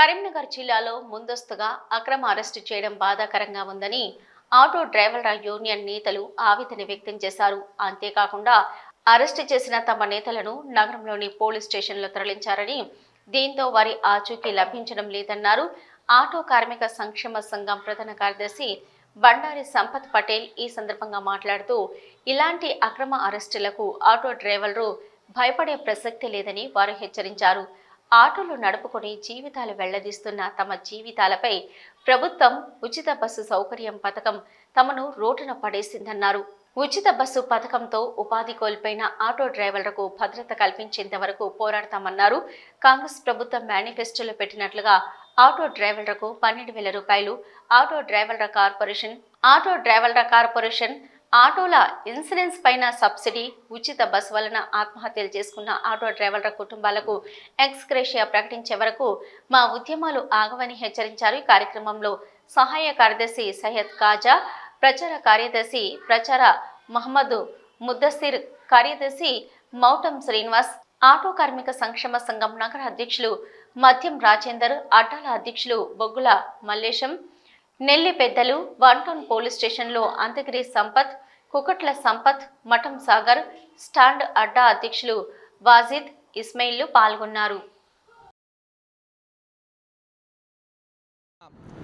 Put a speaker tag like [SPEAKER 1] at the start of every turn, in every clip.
[SPEAKER 1] కరీంనగర్ జిల్లాలో ముందస్తుగా అక్రమ అరెస్టు చేయడం బాధాకరంగా ఉందని ఆటో డ్రైవర్ల యూనియన్ నేతలు ఆవేదన వ్యక్తం చేశారు. అంతేకాకుండా అరెస్టు చేసిన తమ నేతలను నగరంలోని పోలీస్ స్టేషన్లో తరలించారని, దీంతో వారి ఆచూకీ లభించడం లేదన్నారు. ఆటో కార్మిక సంక్షేమ సంఘం ప్రధాన కార్యదర్శి బండారి సంపత్ పటేల్ ఈ సందర్భంగా మాట్లాడుతూ, ఇలాంటి అక్రమ అరెస్టులకు ఆటో డ్రైవర్లు భయపడే ప్రసక్తి లేదని వారు హెచ్చరించారు. ఆటోలు నడుపుకొని జీవితాలు వెళ్లదీస్తున్న తమ జీవితాలపై ప్రభుత్వం ఉచిత బస్సు సౌకర్యం పథకం తమను రోడ్డున పడేసిందన్నారు. ఉచిత బస్సు పథకంతో ఉపాధి కోల్పోయిన ఆటో డ్రైవర్లకు భద్రత కల్పించేంత వరకు పోరాడతామన్నారు. కాంగ్రెస్ ప్రభుత్వం మేనిఫెస్టోలో పెట్టినట్లుగా ఆటో డ్రైవర్లకు 12,000 రూపాయలు, ఆటో డ్రైవర్ల కార్పొరేషన్ ఆటోల ఇన్సూరెన్స్ పైన సబ్సిడీ, ఉచిత బస్సు వలన ఆత్మహత్యలు చేసుకున్న ఆటో డ్రైవర్ల కుటుంబాలకు ఎక్స్గ్రేషియా ప్రకటించే వరకు మా ఉద్యమాలు ఆగవని హెచ్చరించారు. ఈ కార్యక్రమంలో సహాయ కార్యదర్శి సయ్యద్ కాజా, ప్రచార మహమ్మద్ ముద్దసిర్, కార్యదర్శి మౌటం శ్రీనివాస్, ఆటో కార్మిక సంక్షేమ సంఘం నగర అధ్యక్షులు మద్యం రాజేందర్, అడ్డాల అధ్యక్షులు బొగ్గుల మల్లేశం, నెల్లి పెద్దలు, 1 టౌన్ పోలీస్ స్టేషన్లో అంతగిరి సంపత్, కుకట్ల సంపత్, మఠం సాగర్, స్టాండ్ అడ్డా అధ్యక్షులు వాజిద్, ఇస్మాయిల్ పాల్గొన్నారు.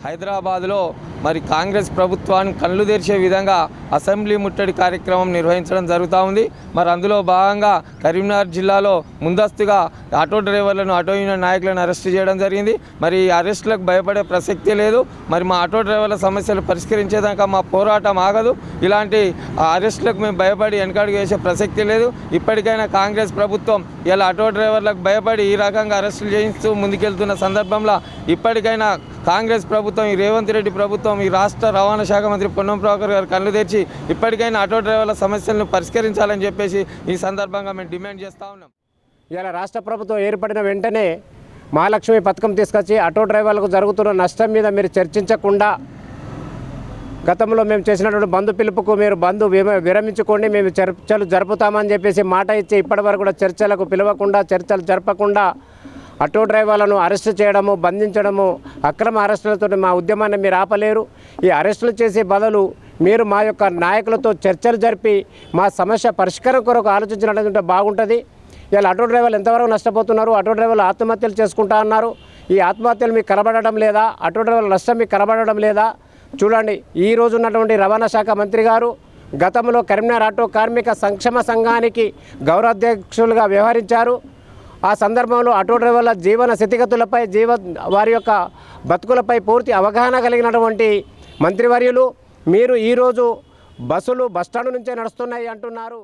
[SPEAKER 2] హైదరాబాద్లో మరి కాంగ్రెస్ ప్రభుత్వాన్ని కళ్ళు తెరిచే విధంగా అసెంబ్లీ ముట్టడి కార్యక్రమం నిర్వహించడం జరుగుతూ ఉంది. మరి అందులో భాగంగా కరీంనగర్ జిల్లాలో ముందస్తుగా ఆటో డ్రైవర్లను, ఆటో యూనియన్ నాయకులను అరెస్టు చేయడం జరిగింది. మరి ఈ అరెస్టులకు భయపడే ప్రసక్తి లేదు. మరి మా ఆటో డ్రైవర్ల సమస్యలు పరిష్కరించేదాకా మా పోరాటం ఆగదు. ఇలాంటి అరెస్టులకు మేము భయపడి వెనకడుగు వేసే ప్రసక్తి లేదు. ఇప్పటికైనా కాంగ్రెస్ ప్రభుత్వం ఇలా ఆటో డ్రైవర్లకు భయపడి ఈ రకంగా అరెస్టులు చేయిస్తూ ముందుకెళ్తున్న సందర్భంలో ఇప్పటికైనా కాంగ్రెస్ ప్రభుత్వం, ఈ రేవంత్ రెడ్డి ప్రభుత్వం, ఈ రాష్ట్ర రవాణా శాఖ మంత్రి పొన్నం ప్రభాకర్ గారు కళ్ళు తెరిచి ఇప్పటికైనా ఆటో డ్రైవర్ల సమస్యలను పరిష్కరించాలని చెప్పేసి ఈ సందర్భంగా మేము డిమాండ్ చేస్తూ ఉన్నాం.
[SPEAKER 3] ఇలా రాష్ట్ర ప్రభుత్వం ఏర్పడిన వెంటనే మహాలక్ష్మి పథకం తీసుకొచ్చి ఆటో డ్రైవర్లకు జరుగుతున్న నష్టం మీద మీరు చర్చించకుండా, గతంలో మేము చేసినటువంటి బంధు పిలుపుకు మీరు విరమించుకోండి, మేము చర్చలు జరుపుతామని చెప్పేసి మాట ఇచ్చి ఇప్పటి వరకు కూడా చర్చలకు పిలవకుండా, చర్చలు జరపకుండా ఆటో డ్రైవర్లను అరెస్టు చేయడము, బంధించడము, అక్రమ అరెస్టులతో మా ఉద్యమాన్ని మీరు ఆపలేరు. ఈ అరెస్టులు చేసే బదులు మీరు మా యొక్క నాయకులతో చర్చలు జరిపి మా సమస్య పరిష్కారం కొరకు ఆలోచించినట్లయితే బాగుంటుంది. ఇలా ఆటో డ్రైవర్లు ఎంతవరకు నష్టపోతున్నారు? ఆటో డ్రైవర్లు ఆత్మహత్యలు చేసుకుంటా అన్నారు. ఈ ఆత్మహత్యలు మీకు కనబడడం లేదా? ఆటో డ్రైవర్ల నష్టం మీకు కనబడడం లేదా? చూడండి, ఈ రోజు ఉన్నటువంటి రవాణా శాఖ మంత్రి గారు గతంలో కరీంనగర్ ఆటో కార్మిక సంక్షేమ సంఘానికి గౌరవాధ్యక్షులుగా వ్యవహరించారు. ఆ సందర్భంలో ఆటో డ్రైవర్ల జీవన స్థితిగతులపై, వారి యొక్క బతుకులపై పూర్తి అవగాహన కలిగినటువంటి మంత్రివర్యులు మీరు ఈరోజు బస్సులు బస్టాండ్ నుంచే నడుస్తున్నాయి అంటున్నారు.